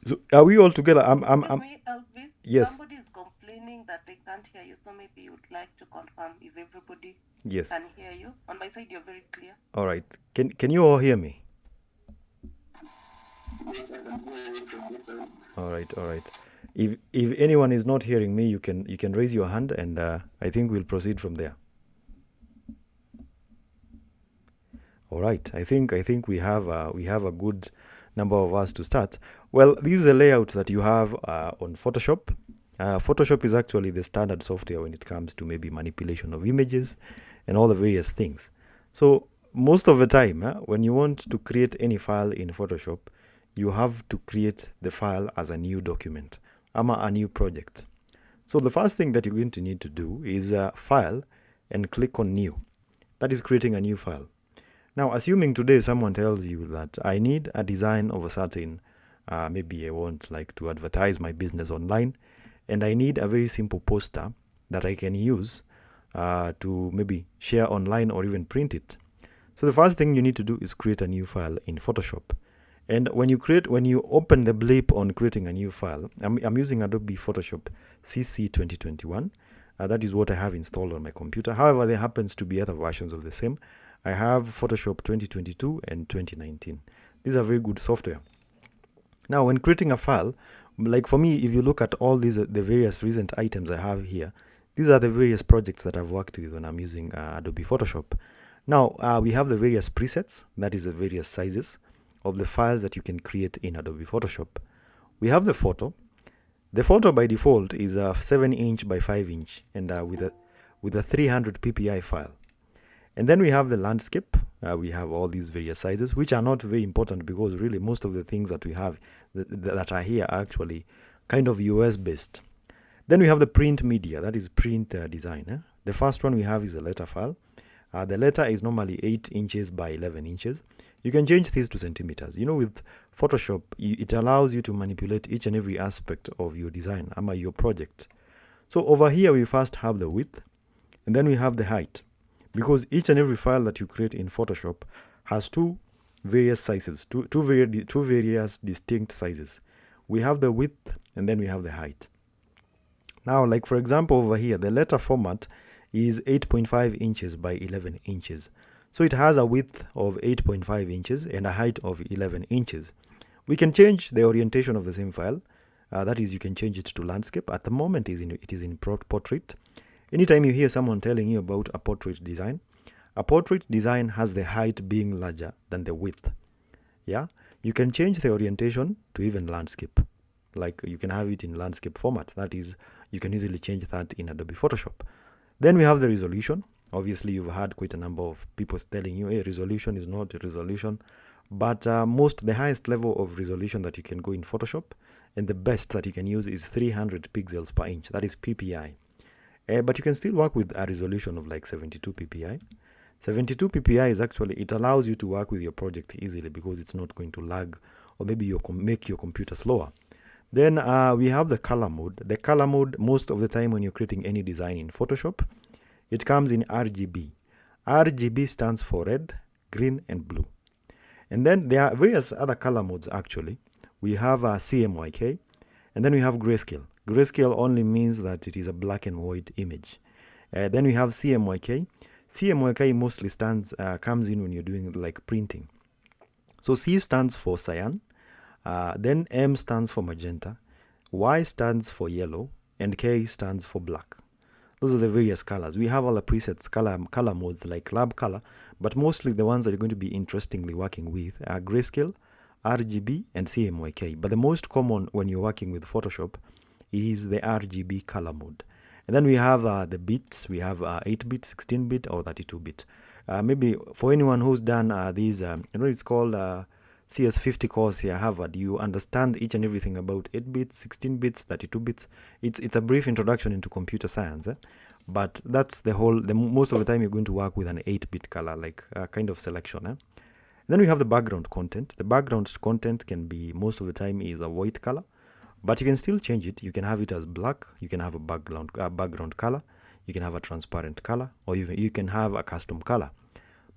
So are we all together? Excuse me, Elvis. Yes, Somebody is complaining that they can't hear you, so maybe you would like to confirm if everybody yes. can hear you. On my side, you're very clear. All right. Can you all hear me? All right, all right. If anyone is not hearing me, you can raise your hand, and I think we'll proceed from there. All right. I think we have a good number of us to start. Well, this is a layout that you have on Photoshop. Photoshop is actually the standard software when it comes to maybe manipulation of images and all the various things. So most of the time, when you want to create any file in Photoshop, you have to create the file as a new document, a new project. So the first thing that you're going to need to do is File and click on New. That is creating a new file. Now, assuming today someone tells you that I need a design of a certain, maybe I want like to advertise my business online, and I need a very simple poster that I can use to maybe share online or even print it. So the first thing you need to do is create a new file in Photoshop. And when you open the blip on creating a new file, I'm using Adobe Photoshop CC 2021. That is what I have installed on my computer. However, there happens to be other versions of the same. I have Photoshop 2022 and 2019. These are very good software. Now, when creating a file, like for me, if you look at all these, the various recent items I have here, these are the various projects that I've worked with when I'm using Adobe Photoshop. Now, we have the various presets, that is the various sizes of the files that you can create in Adobe Photoshop. We have the photo. The photo by default is a 7-inch by 5-inch and with a 300 ppi file. And then we have the landscape. We have all these various sizes, which are not very important because really most of the things that we have that are here are actually kind of US based. Then we have the print media, that is print design. The first one we have is a letter file. The letter is normally 8 inches by 11 inches. You can change this to centimeters. You know, with Photoshop, it allows you to manipulate each and every aspect of your design, your project. So over here, we first have the width, and then we have the height. Because each and every file that you create in Photoshop has two various sizes, two various distinct sizes. We have the width, and then we have the height. Now, like for example, over here, the letter format is 8.5 inches by 11 inches. So it has a width of 8.5 inches and a height of 11 inches. We can change the orientation of the same file. That is, you can change it to landscape. At the moment, it is in portrait. Anytime you hear someone telling you about a portrait design has the height being larger than the width. Yeah, you can change the orientation to even landscape. Like you can have it in landscape format. That is, you can easily change that in Adobe Photoshop. Then we have the resolution. Obviously, you've had quite a number of people telling you, hey, resolution is not a resolution. But the highest level of resolution that you can go in Photoshop and the best that you can use is 300 pixels per inch. That is PPI. But you can still work with a resolution of like 72 ppi. 72 ppi is actually, it allows you to work with your project easily because it's not going to lag or maybe make your computer slower. Then we have the color mode. The color mode, most of the time when you're creating any design in Photoshop, it comes in RGB. RGB stands for red, green, and blue. And then there are various other color modes actually. We have CMYK, and then we have grayscale. Grayscale only means that it is a black and white image. Then we have CMYK. CMYK mostly comes in when you're doing like printing. So C stands for cyan, then M stands for magenta, Y stands for yellow, and K stands for black. Those are the various colors. We have all the presets, color modes like lab color, but mostly the ones that you're going to be interestingly working with are grayscale, RGB, and CMYK. But the most common when you're working with Photoshop is the RGB color mode. And then we have the bits. We have 8-bit, 16-bit, or 32-bit. Maybe for anyone who's done these, it's called CS50 course here at Harvard, you understand each and everything about 8 bits, 16 bits, 32 bits. It's a brief introduction into computer science, but that's most of the time you're going to work with an 8-bit color, like kind of selection. Then we have the background content. The background content can be, most of the time, is a white color, but you can still change it. You can have it as black. You can have a background color. You can have a transparent color, or you can have a custom color.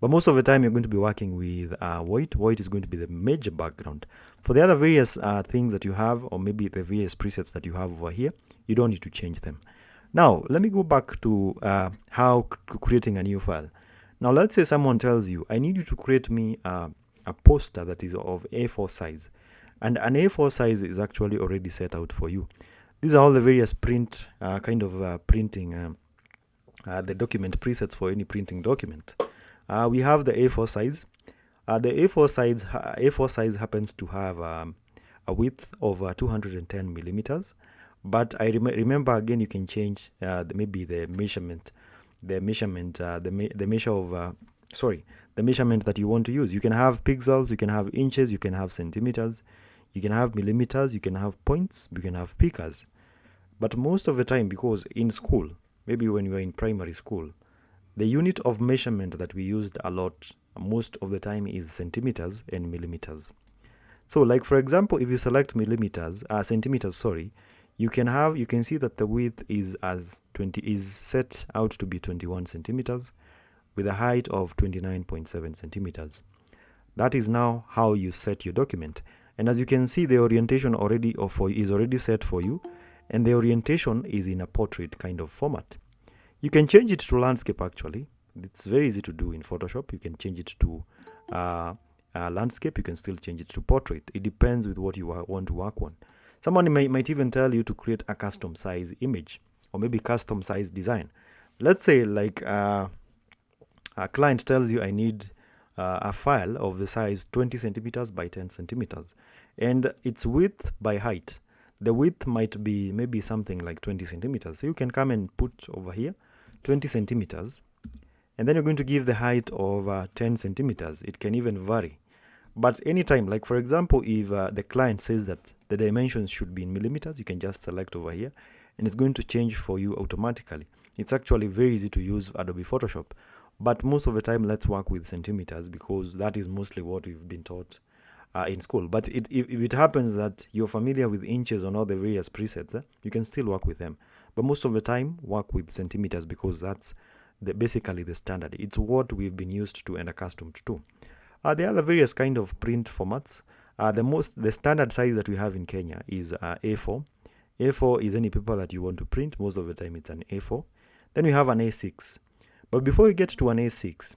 But most of the time, you're going to be working with white. White is going to be the major background. For the other various things that you have, or maybe the various presets that you have over here, you don't need to change them. Now, let me go back to creating a new file. Now, let's say someone tells you, I need you to create me a poster that is of A4 size. And an A4 size is actually already set out for you. These are all the various printing, the document presets for any printing document. We have the A4 size. The A4 size happens to have a width of 210 millimeters. But I remember again, you can change maybe the measurement that you want to use. You can have pixels, you can have inches, you can have centimeters, you can have millimeters, you can have points, you can have pickers. But most of the time, because in school, maybe when you were in primary school, the unit of measurement that we used a lot most of the time is centimeters and millimeters. So like for example, if you select centimeters, you can see that the width is set out to be 21 centimeters with a height of 29.7 centimeters. That is now how you set your document. And as you can see, the orientation is already set for you, and the orientation is in a portrait kind of format. You can change it to landscape actually. It's very easy to do in Photoshop. You can change it to landscape. You can still change it to portrait. It depends with what you want to work on. Someone might even tell you to create a custom size image or maybe custom size design. Let's say like a client tells you, I need a file of the size 20 centimeters by 10 centimeters and its width by height. The width might be maybe something like 20 centimeters. So you can come and put over here 20 centimeters, and then you're going to give the height of 10 centimeters. It can even vary. But anytime, like for example, if the client says that the dimensions should be in millimeters, you can just select over here and it's going to change for you automatically. It's actually very easy to use Adobe Photoshop. But most of the time, let's work with centimeters because that is mostly what we've been taught in school. But if it happens that you're familiar with inches on all the various presets, you can still work with them. But most of the time, work with centimeters because that's basically the standard. It's what we've been used to and accustomed to. There are the various kind of print formats. The standard size that we have in Kenya is A4. A4 is any paper that you want to print. Most of the time it's an A4. Then we have an A6. But before you get to an A6,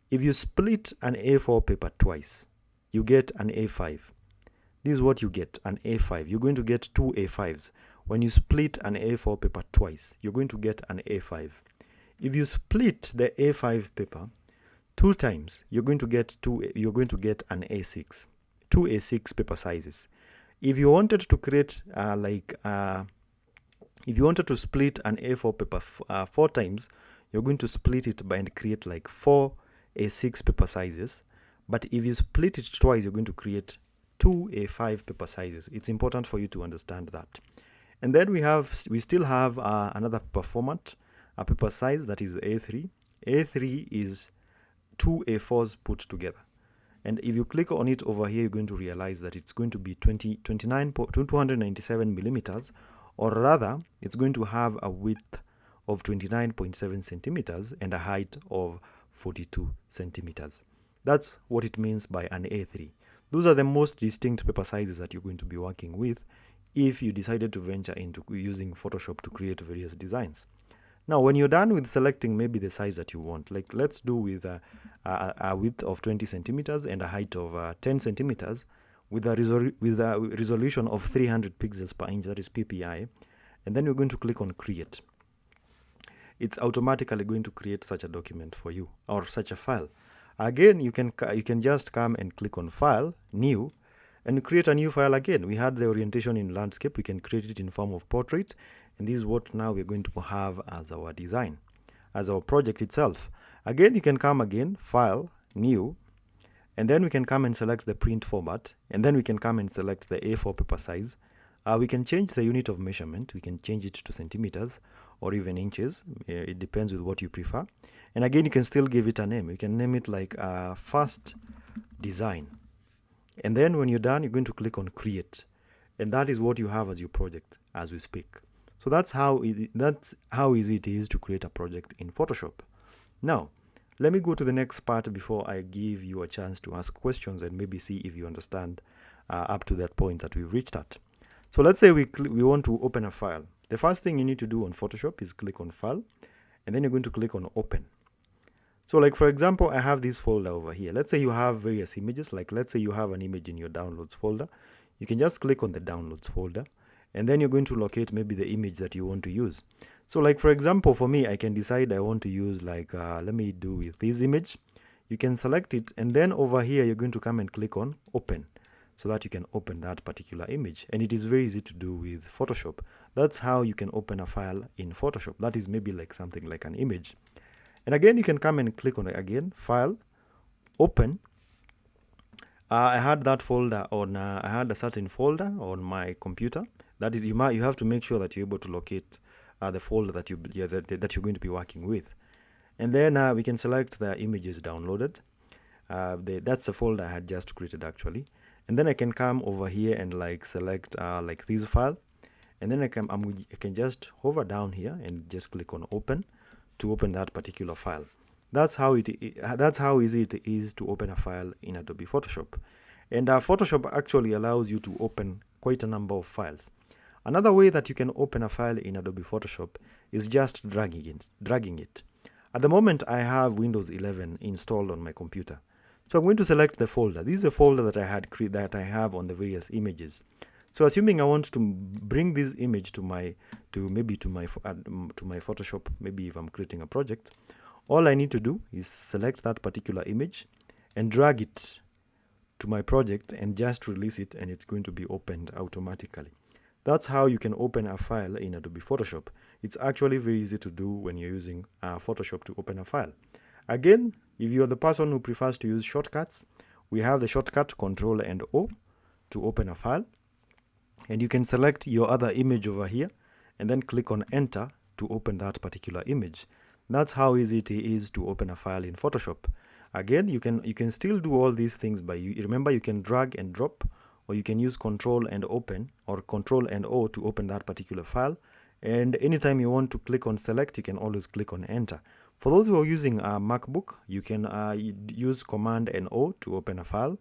if you split an A4 paper twice, you get an A5. This is what you get, an A5. You're going to get two A5s. When you split an A4 paper twice, you're going to get an A5. If you split the A5 paper two times, you're going to get an A6. Two A6 paper sizes. If you wanted to create if you wanted to split an A4 paper four times, you're going to split it and create like 4 A6 paper sizes. But if you split it twice, you're going to create 2 A5 paper sizes. It's important for you to understand that. And then we still have another paper format, a paper size that is A3. A3 is 2 A4s put together. And if you click on it over here, you're going to realize that it's going to be 297 millimeters, or rather, it's going to have a width of 29.7 centimeters and a height of 42 centimeters. That's what it means by an A3. Those are the most distinct paper sizes that you're going to be working with if you decided to venture into using Photoshop to create various designs. Now, when you're done with selecting maybe the size that you want, like let's do with a width of 20 centimeters and a height of 10 centimeters with a resolution of 300 pixels per inch, that is PPI, and then you're going to click on Create. It's automatically going to create such a document for you or such a file. Again, you can just come and click on File, New, and create a new file again. We had the orientation in landscape. We can create it in form of portrait, and this is what now we're going to have as our design, as our project itself. Again, you can come again, File, New, and then we can come and select the print format, and then we can come and select the A4 paper size. We can change the unit of measurement. We can change it to centimeters or even inches. It depends with what you prefer. And again, you can still give it a name. You can name it like First Design. And then when you're done, you're going to click on Create. And that is what you have as your project as we speak. So that's how easy it is to create a project in Photoshop. Now, Let me go to the next part before I give you a chance to ask questions and maybe see if you understand up to that point that we've reached at. So let's say we want to open a file. The first thing you need to do on Photoshop is click on File, and then you're going to click on Open. So like for example, I have this folder over here. Let's say you have various images, like let's say you have an image in your downloads folder. You can just click on the downloads folder, and then you're going to locate maybe the image that you want to use. So like for example, for me, I can decide I want to use like, let me do with this image. You can select it, and then over here, you're going to come and click on Open, so that you can open that particular image. And it is very easy to do with Photoshop. That's how you can open a file in Photoshop. That is maybe like something like an image. And again, you can come and click on it again, File, Open. I had that folder on, I had a certain folder on my computer. That is, you have to make sure that you're able to locate the folder that that you're going to be working with. And then we can select the images downloaded. That's the folder I had just created actually. And then I can come over here and like select like this file. And then I can just hover down here and just click on Open to open that particular file. That's how easy it is to open a file in Adobe Photoshop. And Photoshop actually allows you to open quite a number of files. Another way that you can open a file in Adobe Photoshop is just dragging it. At the moment, I have Windows 11 installed on my computer. So I'm going to select the folder. This is a folder that I have on the various images. So assuming I want to bring this image to my Photoshop, maybe if I'm creating a project, all I need to do is select that particular image and drag it to my project and just release it, and it's going to be opened automatically. That's how you can open a file in Adobe Photoshop. It's actually very easy to do when you're using Photoshop to open a file. Again, if you're the person who prefers to use shortcuts, we have the shortcut Control and O to open a file. And you can select your other image over here and then click on Enter to open that particular image. That's how easy it is to open a file in Photoshop. Again, you can still do all these things by remember you can drag and drop, or you can use Control and Open or Control and O to open that particular file. And anytime you want to click on Select, you can always click on Enter. For those who are using a MacBook, you can use Command and O to open a file,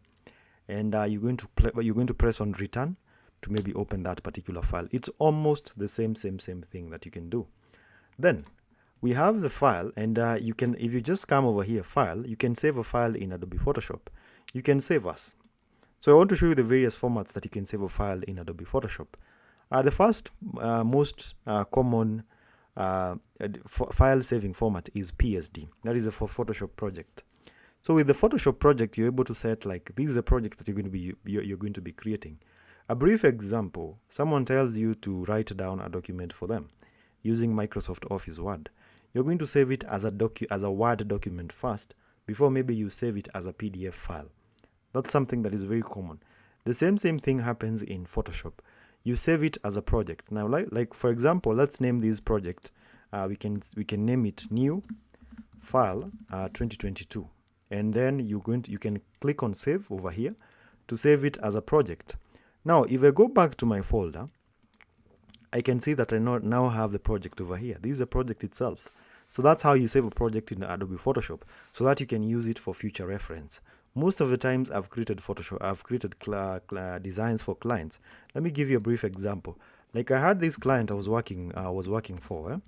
and you're going to press on Return to maybe open that particular file. It's almost the same thing that you can do. Then we have the file, and you can, if you just come over here, File, you can save a file in Adobe Photoshop. You can save as. So I want to show you the various formats that you can save a file in Adobe Photoshop. The first most common file saving format is PSD. That is for Photoshop project. So with the Photoshop project, you're able to set like, this is a project that you're going to be creating. A brief example, someone tells you to write down a document for them using Microsoft Office Word. You're going to save it as a Word document first before maybe you save it as a PDF file. That's something that is very common. The same thing happens in Photoshop. You save it as a project. Now, like for example, let's name this project. We can name it New File 2022, and then you can click on Save over here to save it as a project. Now, if I go back to my folder, I can see that I now have the project over here. This is the project itself. So that's how you save a project in Adobe Photoshop, so that you can use it for future reference. Most of the times I've created designs for clients. Let me give you a brief example. Like I had this client I was working for.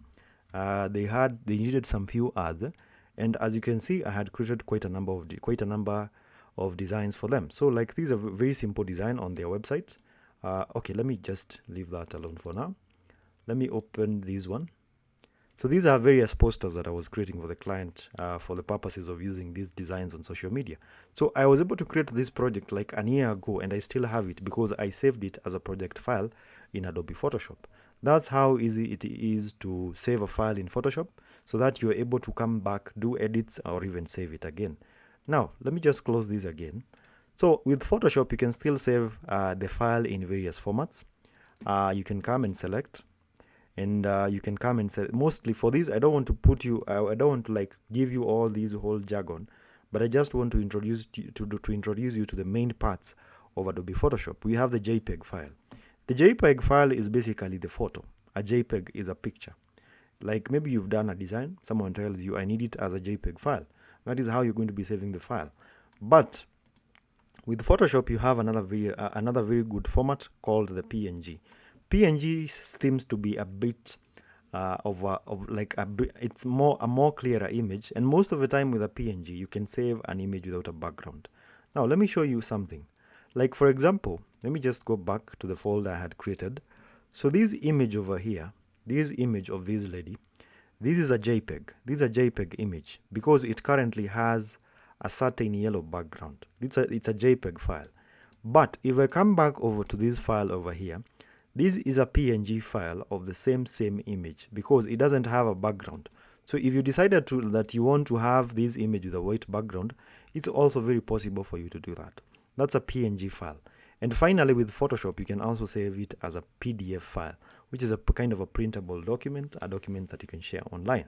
They needed some few ads, and as you can see, I had created quite a number of designs for them. So like these are very simple design on their website. Okay, let me just leave that alone for now. Let me open this one. So these are various posters that I was creating for the client for the purposes of using these designs on social media. So I was able to create this project like a year ago, and I still have it because I saved it as a project file in Adobe Photoshop. That's how easy it is to save a file in Photoshop so that you're able to come back, do edits, or even save it again. Now, let me just close this again. So with Photoshop, you can still save the file in various formats. You can come and select, and you can come and select. Mostly for this, I don't want to like give you all these whole jargon, but I just want to introduce you to the main parts of Adobe Photoshop. We have the JPEG file. The JPEG file is basically the photo. A JPEG is a picture. Like maybe you've done a design, someone tells you I need it as a JPEG file. That is how you're going to be saving the file. But with Photoshop, you have another very good format called the PNG. PNG seems to be a bit it's a more clearer image, and most of the time with a PNG you can save an image without a background. Now let me show you something. Like for example, let me just go back to the folder I had created. So this image over here, this image of this lady, this is a JPEG. This is a JPEG image because it currently has a certain yellow background. It's a JPEG file. But if I come back over to this file over here, this is a PNG file of the same image because it doesn't have a background. So if you decided that you want to have this image with a white background, it's also very possible for you to do that. That's a PNG file. And finally, with Photoshop, you can also save it as a PDF file, which is a kind of a printable document, a document that you can share online.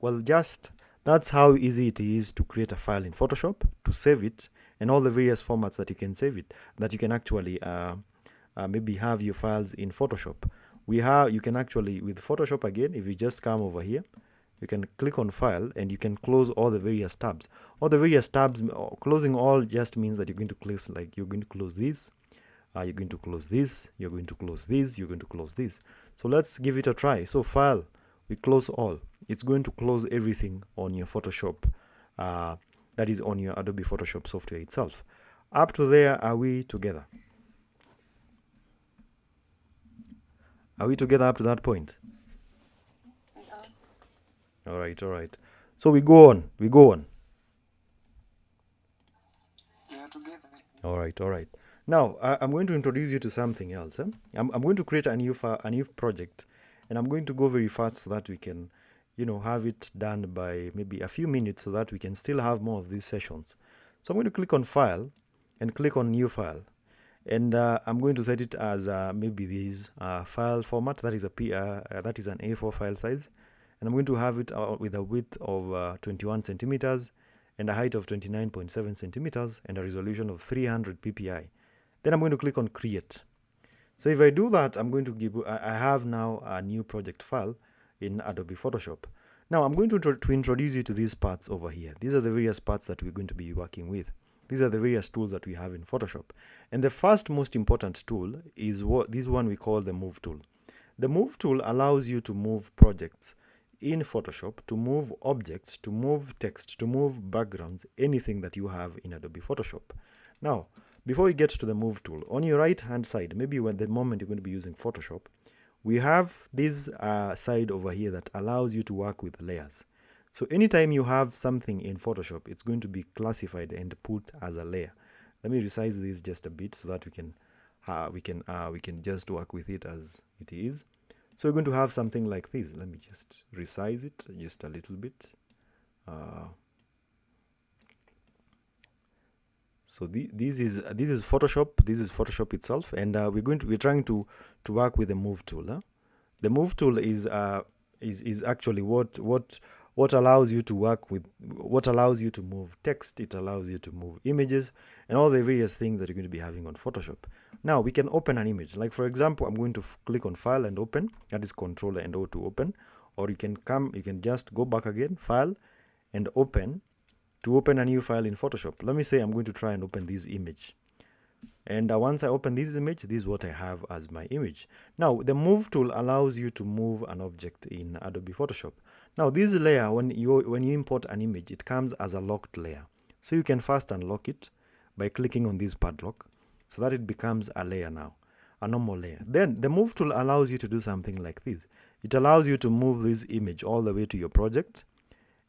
Well, that's how easy it is to create a file in Photoshop, to save it, and all the various formats that you can save it, that you can actually maybe have your files in Photoshop. You can actually, with Photoshop again, if you just come over here, you can click on File and you can close all the various tabs. All the various tabs, closing all just means that you're going to close, like you're going to close this, you're going to close this, you're going to close this, you're going to close this. So let's give it a try. So File, we close all. It's going to close everything on your Photoshop, that is on your Adobe Photoshop software itself. Up to there, are we together? Are we together up to that point? All right. So we go on. We are together. All right. Now I'm going to introduce you to something else. I'm going to create a new project, and I'm going to go very fast so that we can, have it done by maybe a few minutes, so that we can still have more of these sessions. So I'm going to click on File and click on New File, and I'm going to set it as maybe this file format, that is an A4 file size, and I'm going to have it with a width of 21 centimeters and a height of 29.7 centimeters and a resolution of 300 ppi. Then I'm going to click on Create. So if I do that, I'm going to I have now a new project file in Adobe Photoshop. Now I'm going to introduce you to these parts over here. These are the various parts that we're going to be working with. These are the various tools that we have in Photoshop. And the first most important tool is this one we call the Move tool. The Move tool allows you to move projects in Photoshop, to move objects, to move text, to move backgrounds, anything that you have in Adobe Photoshop. Now, before we get to the Move tool, on your right hand side, maybe when the moment you're going to be using Photoshop, we have this side over here that allows you to work with layers. So anytime you have something in Photoshop, it's going to be classified and put as a layer. Let me resize this just a bit so that we can just work with it as it is. So we're going to have something like this. Let me just resize it just a little bit. So this is Photoshop. This is Photoshop itself, and we're trying to work with the Move tool. The Move tool is actually what allows you to work with, what allows you to move text. It allows you to move images and all the various things that you're going to be having on Photoshop. Now we can open an image. Like for example, I'm going to click on File and Open. That is Control and O to open. Or you can just go back again, File and Open, to open a new file in Photoshop. Let me say I'm going to try and open this image. And once I open this image, this is what I have as my image. Now the Move tool allows you to move an object in Adobe Photoshop. Now this layer, when you import an image, it comes as a locked layer. So you can first unlock it by clicking on this padlock, so that it becomes a layer now, a normal layer. Then the Move tool allows you to do something like this. It allows you to move this image all the way to your project,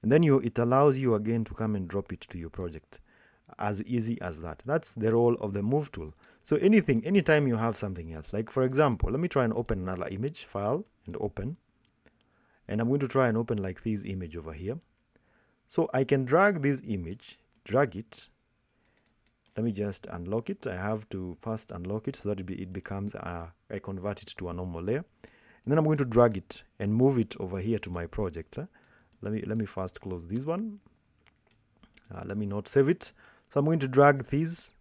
and then it allows you again to come and drop it to your project. As easy as that. That's the role of the Move tool. So anytime you have something else, like for example, let me try and open another image, File and Open, and I'm going to try and open like this image over here. So I can drag this image, drag it. Let me just unlock it. I have to first unlock it so that it becomes I convert it to a normal layer, and then I'm going to drag it and move it over here to my project. Let me first close this one. Let me not save it. So I'm going to drag this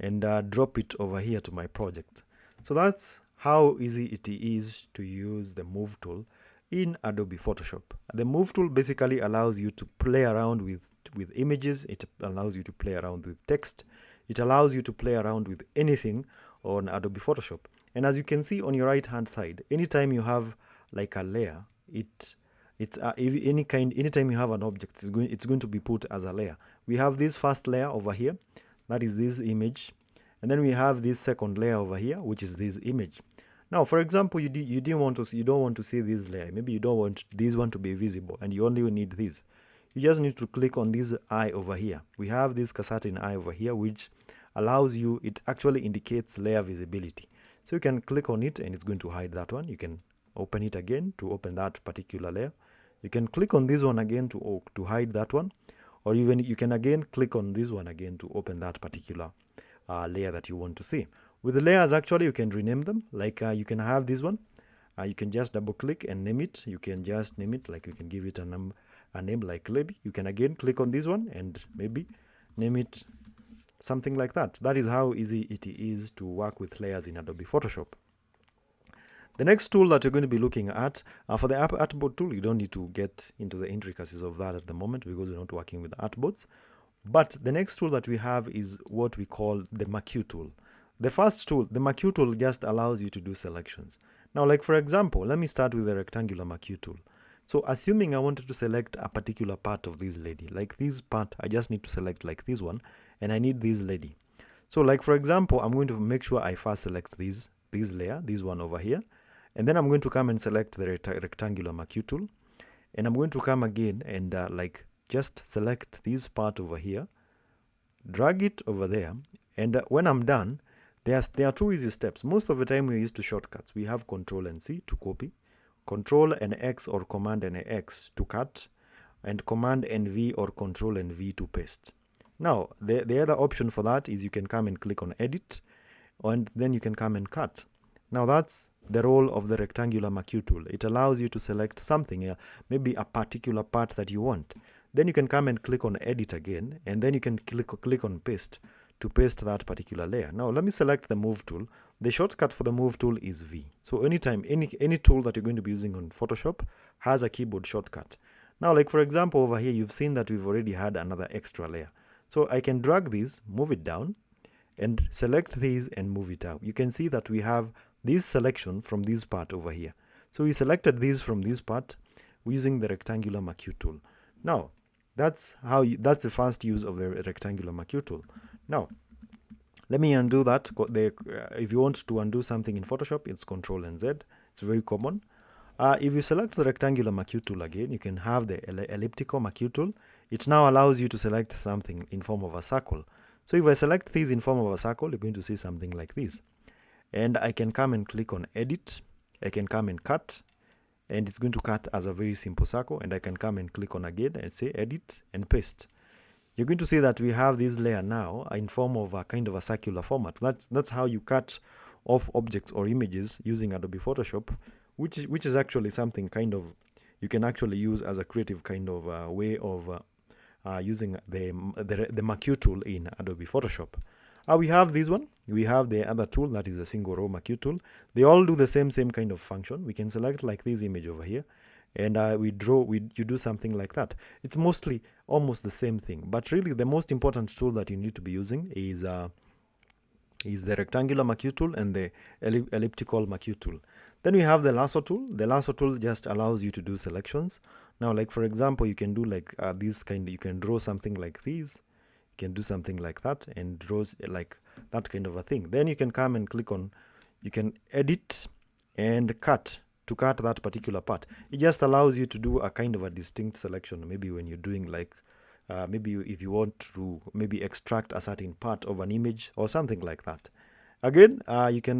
and drop it over here to my project. So that's how easy it is to use the Move tool in Adobe Photoshop. The Move tool basically allows you to play around with images. It allows you to play around with text. It allows you to play around with anything on Adobe Photoshop. And as you can see on your right hand side, anytime you have like a layer, anytime you have an object, it's going to be put as a layer. We have this first layer over here, that is this image, and then we have this second layer over here, which is this image. Now, for example, you don't want to see this layer. Maybe you don't want this one to be visible, and you only need this. You just need to click on this eye over here. We have this Casatin eye over here, which allows you, it actually indicates layer visibility. So you can click on it and it's going to hide that one. You can open it again to open that particular layer. You can click on this one again to hide that one, or even you can again click on this one again to open that particular layer that you want to see. With the layers, actually, you can rename them. Like you can have this one. You can just double click and name it. You can just name it, like you can give it a name like lady. You can again click on this one and maybe name it something like that. That is how easy it is to work with layers in Adobe Photoshop. The next tool that you're going to be looking at, for the artboard tool, you don't need to get into the intricacies of that at the moment because we're not working with artboards. But the next tool that we have is what we call the Marquee tool. The first tool, the Marquee tool, just allows you to do selections. Now, like for example, let me start with the rectangular Marquee tool. So assuming I wanted to select a particular part of this lady, like this part, I just need to select like this one, and I need this lady. So like for example, I'm going to make sure I first select this layer, this one over here, and then I'm going to come and select the rectangular Marquee tool, and I'm going to come again and like just select this part over here, drag it over there, and when I'm done, there are two easy steps. Most of the time we're used to shortcuts. We have Control and C to copy, Control and X or Command and X to cut, and Command and V or Control and V to paste. Now, the other option for that is you can come and click on Edit, and then you can come and cut. Now, that's the role of the rectangular Marquee tool. It allows you to select something, maybe a particular part that you want. Then you can come and click on Edit again, and then you can click on Paste to paste that particular layer. Now, let me select the Move tool. The shortcut for the Move tool is V. So anytime, any tool that you're going to be using on Photoshop has a keyboard shortcut. Now, like for example, over here, you've seen that we've already had another extra layer. So I can drag this, move it down, and select these and move it out. You can see that we have this selection from this part over here. So we selected these from this part using the rectangular Marquee tool. Now, that's the first use of the rectangular Marquee tool. Now, let me undo that. If you want to undo something in Photoshop, it's Control and Z. It's very common. If you select the rectangular Marquee tool again, you can have the elliptical Marquee tool. It now allows you to select something in form of a circle. So if I select these in form of a circle, you're going to see something like this. And I can come and click on Edit. I can come and cut, and it's going to cut as a very simple circle. And I can come and click on again and say Edit and Paste. You're going to see that we have this layer now in form of a kind of a circular format. That's how you cut off objects or images using Adobe Photoshop, which is actually something kind of you can actually use as a creative kind of way of using the Marquee tool in Adobe Photoshop. We have this one. We have the other tool that is a single row Marquee tool. They all do the same kind of function. We can select like this image over here, and you do something like that. It's mostly almost the same thing, but really the most important tool that you need to be using is the rectangular Marquee tool and the elliptical Marquee tool. Then we have the lasso tool. The lasso tool just allows you to do selections. Now, like for example, you can do like you can draw something like this. You can do something like that and draws like that kind of a thing. Then you can come and click on, you can edit and cut to cut that particular part. It just allows you to do a kind of a distinct selection. Maybe when you're doing like, if you want to maybe extract a certain part of an image or something like that. Again,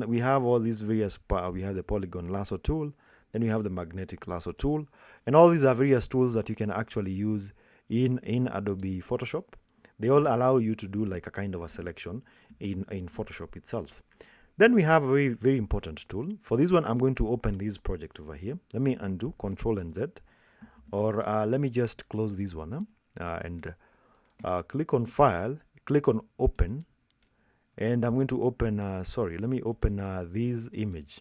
we have all these various, we have the polygon lasso tool, then we have the magnetic lasso tool, and all these are various tools that you can actually use in Adobe Photoshop. They all allow you to do like a kind of a selection in Photoshop itself. Then we have a very, very important tool. For this one, I'm going to open this project over here. Let me undo Control and Z, or let me just close this one and click on File, click on Open, and I'm going to open, let me open this image.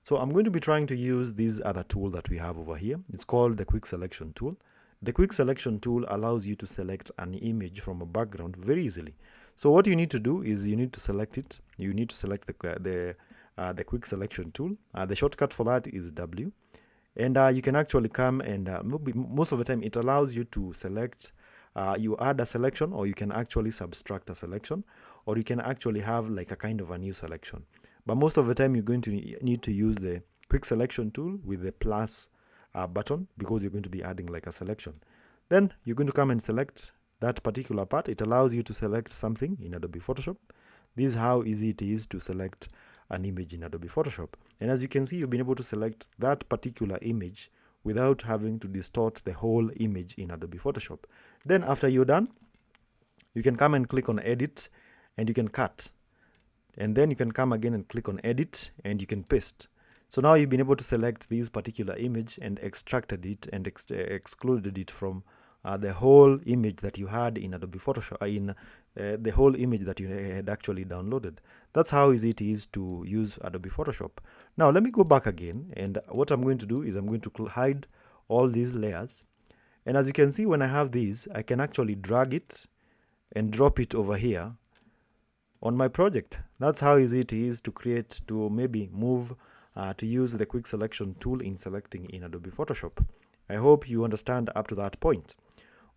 So I'm going to be trying to use this other tool that we have over here. It's called the quick selection tool. The quick selection tool allows you to select an image from a background very easily. So what you need to do is you need to select it. You need to select the quick selection tool. The shortcut for that is W. And you can actually come and most of the time it allows you to select, you add a selection, or you can actually subtract a selection, or you can actually have like a kind of a new selection. But most of the time you're going to need to use the quick selection tool with the plus button, because you're going to be adding like a selection. Then you're going to come and select that particular part. It allows you to select something in Adobe Photoshop. This is how easy it is to select an image in Adobe Photoshop. And as you can see, you've been able to select that particular image without having to distort the whole image in Adobe Photoshop. Then after you're done, you can come and click on edit and you can cut. And then you can come again and click on edit and you can paste. So now you've been able to select this particular image and extracted it and excluded it from the whole image that you had in Adobe Photoshop, the whole image that you had actually downloaded. That's how easy it is to use Adobe Photoshop. Now let me go back again, and what I'm going to do is I'm going to hide all these layers. And as you can see, when I have these, I can actually drag it and drop it over here on my project. That's how easy it is to create, to maybe move, to use the quick selection tool in selecting in Adobe Photoshop. I hope you understand up to that point.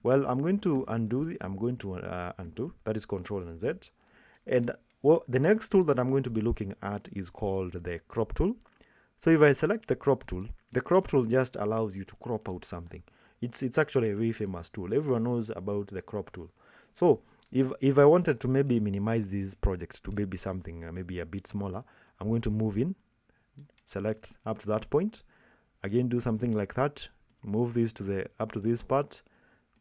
Well, I'm going to undo, undo, that is Control and Z. And the next tool that I'm going to be looking at is called the crop tool. So if I select the crop tool just allows you to crop out something. It's actually a very famous tool. Everyone knows about the crop tool. So if I wanted to maybe minimize this project to maybe something maybe a bit smaller, I'm going to move in, select up to that point, again do something like that, move this to up to this part,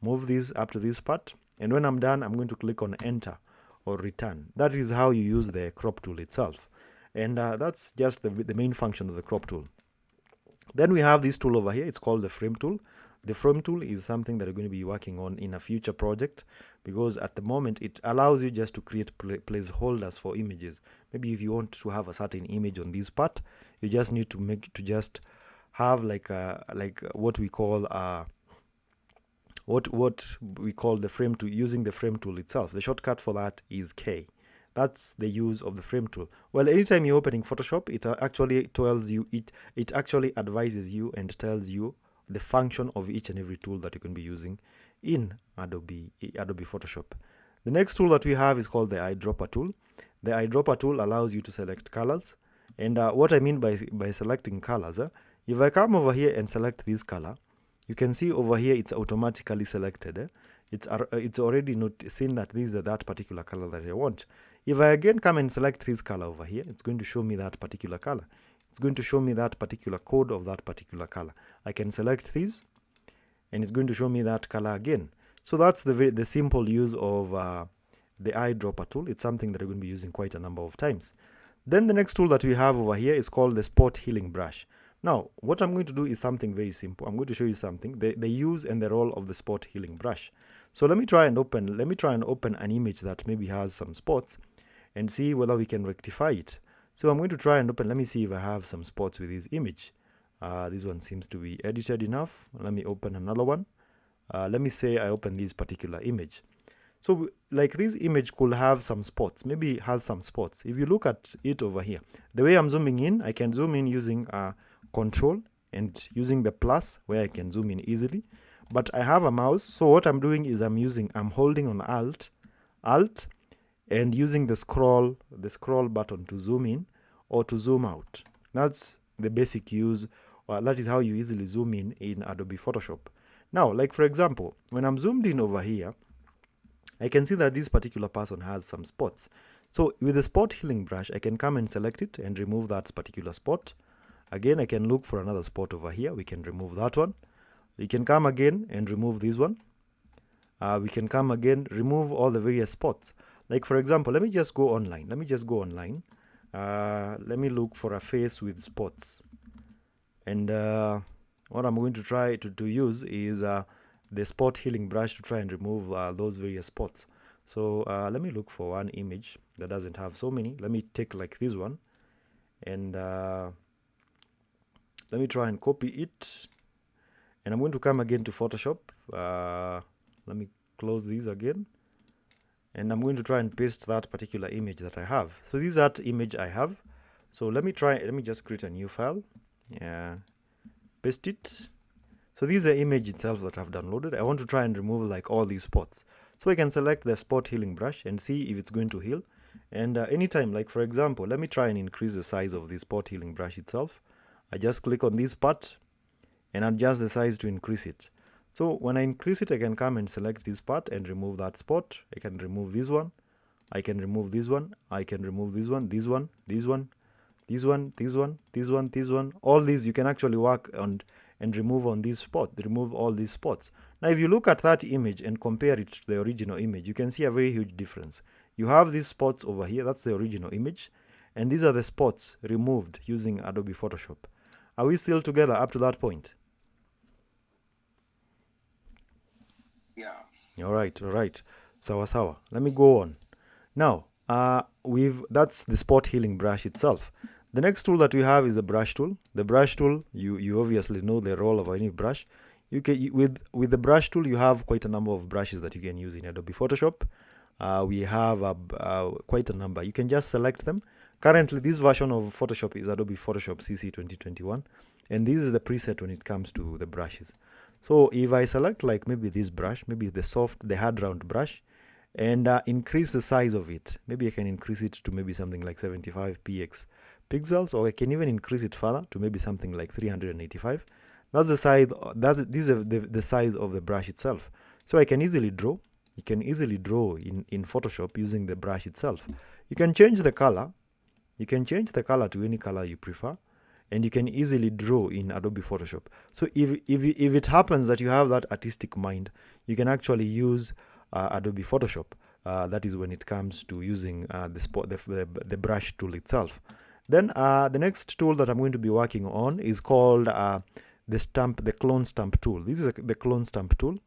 move this up to this part, and when I'm done, I'm going to click on enter or return. That is how you use the crop tool itself. And that's just the main function of the crop tool. Then we have this tool over here. It's called the frame tool. The frame tool is something that you're going to be working on in a future project, because at the moment it allows you just to create placeholders for images. Maybe if you want to have a certain image on this part, you just need to just have like what we call the frame tool, using the frame tool itself. The shortcut for that is K. That's the use of the frame tool. Well, anytime you're opening Photoshop, it actually tells you, it actually advises you and tells you the function of each and every tool that you can be using in Adobe Photoshop. The next tool that we have is called the eyedropper tool. The eyedropper tool allows you to select colors. And what I mean by selecting colors, if I come over here and select this color, you can see over here it's automatically selected. It's already seen that this is that particular color that I want. If I again come and select this color over here, it's going to show me that particular color. It's going to show me that particular code of that particular color. I can select this, and it's going to show me that color again. So that's the simple use of the eyedropper tool. It's something that I'm going to be using quite a number of times. Then the next tool that we have over here is called the spot healing brush. Now, what I'm going to do is something very simple. I'm going to show you something, the use and the role of the spot healing brush. So let me try and open an image that maybe has some spots and see whether we can rectify it. So I'm going to try and open, let me see if I have some spots with this image. This one seems to be edited enough. Let me open another one. Let me say I open this particular image. So like this image could have some spots, maybe it has some spots. If you look at it over here, the way I'm zooming in, I can zoom in using Control and using the plus where I can zoom in easily. But I have a mouse, so what I'm doing is I'm holding on Alt, and using the scroll button to zoom in or to zoom out. That's the basic use. That is how you easily zoom in Adobe Photoshop. Now, like for example, when I'm zoomed in over here, I can see that this particular person has some spots. So with the spot healing brush, I can come and select it and remove that particular spot. Again, I can look for another spot over here. We can remove that one. We can come again and remove this one. We can come again, remove all the various spots. Like for example, let me just go online. Let me look for a face with spots. And what I'm going to try to use is the spot healing brush to try and remove those various spots. So let me look for one image that doesn't have so many. Let me take like this one, and let me try and copy it. And I'm going to come again to Photoshop. Let me close these again. And I'm going to try and paste that particular image that I have. So this is that image I have. So let me just create a new file. Yeah, paste it. So this is the image itself that I've downloaded. I want to try and remove like all these spots. So I can select the spot healing brush and see if it's going to heal. And anytime, like for example, let me try and increase the size of the spot healing brush itself. I just click on this part and adjust the size to increase it. So when I increase it, I can come and select this part and remove that spot. I can remove this one. I can remove this one. I can remove this one, this one, this one, this one, this one, this one, this one. All these you can actually work on and remove on this spot, remove all these spots. Now, if you look at that image and compare it to the original image, you can see a very huge difference. You have these spots over here, that's the original image, and these are the spots removed using Adobe Photoshop. Are we still together up to that point? Yeah. All right. Sawa. Let me go on. Now, that's the spot healing brush itself. The next tool that we have is the brush tool. The brush tool, you obviously know the role of any brush. With the brush tool, you have quite a number of brushes that you can use in Adobe Photoshop. We have quite a number. You can just select them. Currently, this version of Photoshop is Adobe Photoshop CC 2021, and this is the preset when it comes to the brushes. So if I select like maybe this brush, maybe the hard round brush, and increase the size of it, maybe I can increase it to maybe something like 75 pixels, or I can even increase it further to maybe something like 385. That's the size. This is the size of the brush itself. So I can easily draw. You can easily draw in Photoshop using the brush itself. You can change the color. You can change the color to any color you prefer, and you can easily draw in Adobe Photoshop. So if it happens that you have that artistic mind, you can actually use Adobe Photoshop. That is when it comes to using the brush tool itself. Then the next tool that I'm going to be working on is called the clone stamp tool. This is the clone stamp tool.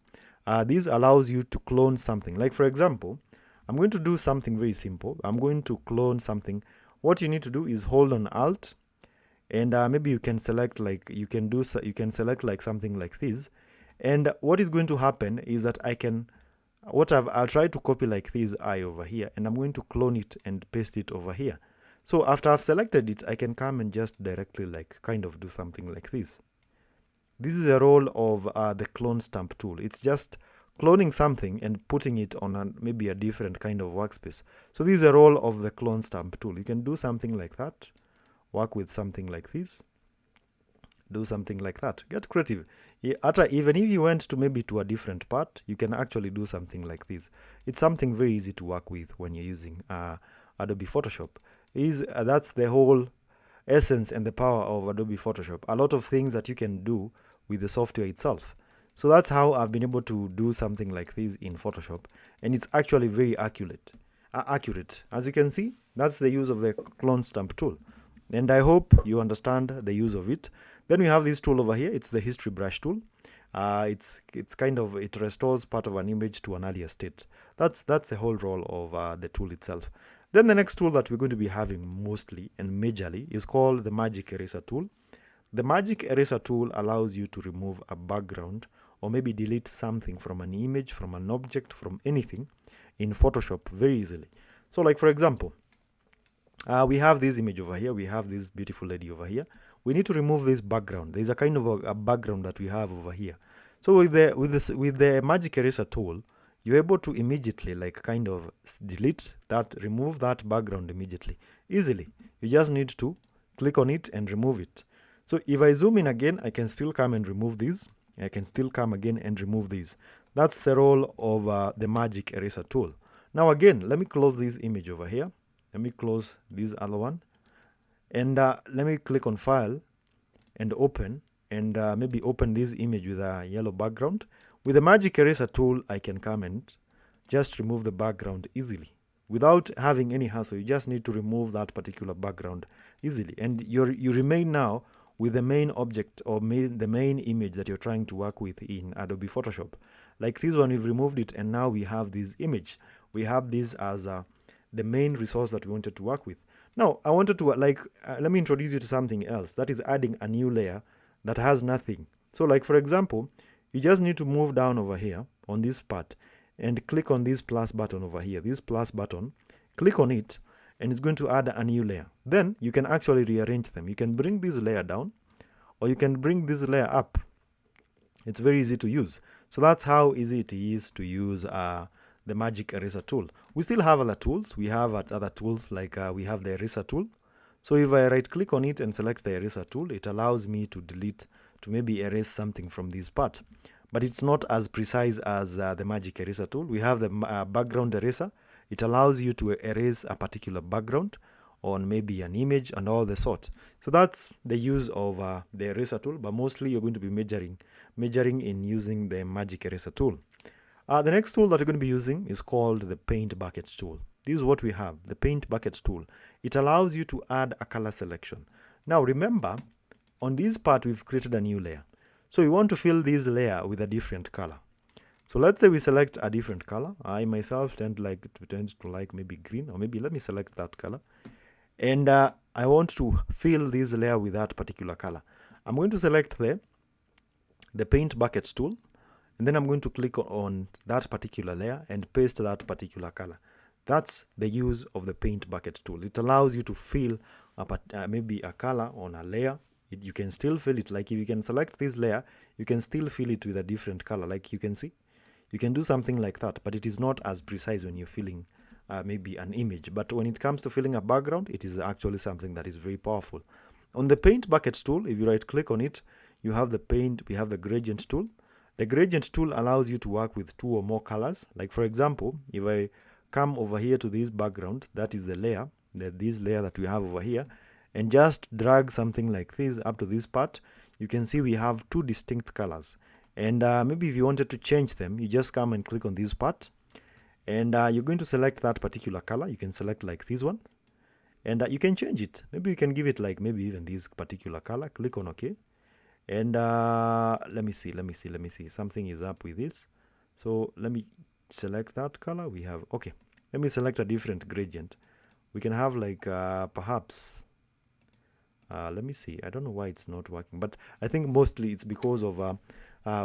This allows you to clone something. Like for example, I'm going to do something very simple. I'm going to clone something. What you need to do is hold on Alt, and maybe you can select like you can select like something like this. And what is going to happen is that I'll try to copy like this eye over here, and I'm going to clone it and paste it over here. So after I've selected it, I can come and just directly like kind of do something like this. This is the role of the clone stamp tool. It's just cloning something and putting it on maybe a different kind of workspace. So this is the role of the clone stamp tool. You can do something like that, work with something like this, do something like that. Get creative. Even if you went to maybe to a different part, you can actually do something like this. It's something very easy to work with when you're using Adobe Photoshop. That's the whole essence and the power of Adobe Photoshop. A lot of things that you can do with the software itself. So that's how I've been able to do something like this in Photoshop, and it's actually very accurate. As you can see, that's the use of the clone stamp tool, and I hope you understand the use of it. Then we have this tool over here. It's the history brush tool. It restores part of an image to an earlier state. That's the whole role of the tool itself. Then the next tool that we're going to be having mostly and majorly is called the magic eraser tool. The magic eraser tool allows you to remove a background or maybe delete something from an image, from an object, from anything in Photoshop very easily. So like for example, we have this image over here. We have this beautiful lady over here. We need to remove this background. There's a kind of a background that we have over here. So with the magic eraser tool, you're able to immediately like kind of delete that, remove that background immediately, easily. You just need to click on it and remove it. So if I zoom in again, I can still come and remove these. I can still come again and remove these. That's the role of the magic eraser tool. Now again, let me close this image over here. Let me close this other one. And let me click on File and Open, and maybe open this image with a yellow background. With the magic eraser tool, I can come and just remove the background easily without having any hassle. You just need to remove that particular background easily, and you remain now with the main object or the main image that you're trying to work with in Adobe Photoshop. Like this one, we've removed it, and now we have this image. We have this as the main resource that we wanted to work with. Now, I wanted to let me introduce you to something else. That is adding a new layer that has nothing. So like for example, you just need to move down over here on this part and click on this plus button over here, this plus button, click on it, and it's going to add a new layer. Then you can actually rearrange them. You can bring this layer down, or you can bring this layer up. It's very easy to use. So that's how easy it is to use the magic eraser tool. We still have other tools. We have other tools like we have the eraser tool. So if I right click on it and select the eraser tool, it allows me to delete, to maybe erase something from this part. But it's not as precise as the magic eraser tool. We have the background eraser. It allows you to erase a particular background on maybe an image and all the sort. So that's the use of the eraser tool, but mostly you're going to be measuring in using the magic eraser tool. The next tool that you're going to be using is called the paint bucket tool. This is what we have, the paint bucket tool. It allows you to add a color selection. Now remember, on this part we've created a new layer. So we want to fill this layer with a different color. So let's say we select a different color. I myself tend to like maybe green, or maybe let me select that color. And I want to fill this layer with that particular color. I'm going to select the paint bucket tool, and then I'm going to click on that particular layer and paste that particular color. That's the use of the paint bucket tool. It allows you to fill maybe a color on a layer. You can still fill it. Like if you can select this layer, you can still fill it with a different color. Like you can see, you can do something like that, but it is not as precise when you're filling maybe an image. But when it comes to filling a background, it is actually something that is very powerful. On the paint bucket tool, if you right click on it, you have we have the gradient tool. The gradient tool allows you to work with 2 or more colors. Like for example, if I come over here to this background, that is the layer, this layer that we have over here, and just drag something like this up to this part, you can see we have 2 distinct colors. And maybe if you wanted to change them, you just come and click on this part, and you're going to select that particular color. You can select like this one, and you can change it. Maybe you can give it like maybe even this particular color. Click on OK. And let me see, something is up with this. So let me select that color. We have, okay, let me select a different gradient. We can have like perhaps let me see, I don't know why it's not working, but I think mostly it's because of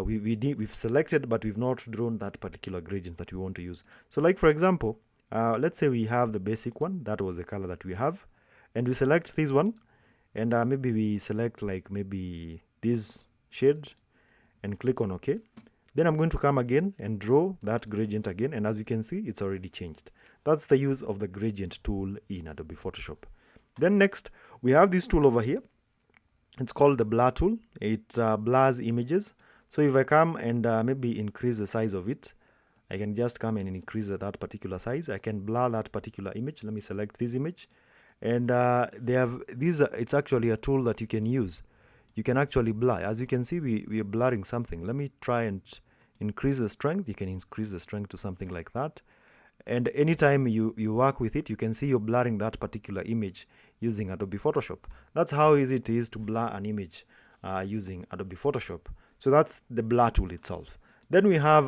we've selected, but we've not drawn that particular gradient that we want to use. So like for example, let's say we have the basic one, that was the color that we have, and we select this one, and maybe we select like maybe this shade and click on OK. Then I'm going to come again and draw that gradient again, and as you can see, it's already changed. That's the use of the gradient tool in Adobe Photoshop. Then next, we have this tool over here. It's called the blur tool. It blurs images. So if I come and maybe increase the size of it, I can just come and increase that particular size. I can blur that particular image. Let me select this image. And it's actually a tool that you can use. You can actually blur. As you can see, we are blurring something. Let me try and increase the strength. You can increase the strength to something like that. And anytime you work with it, you can see you're blurring that particular image using Adobe Photoshop. That's how easy it is to blur an image using Adobe Photoshop. So that's the blur tool itself. Then we have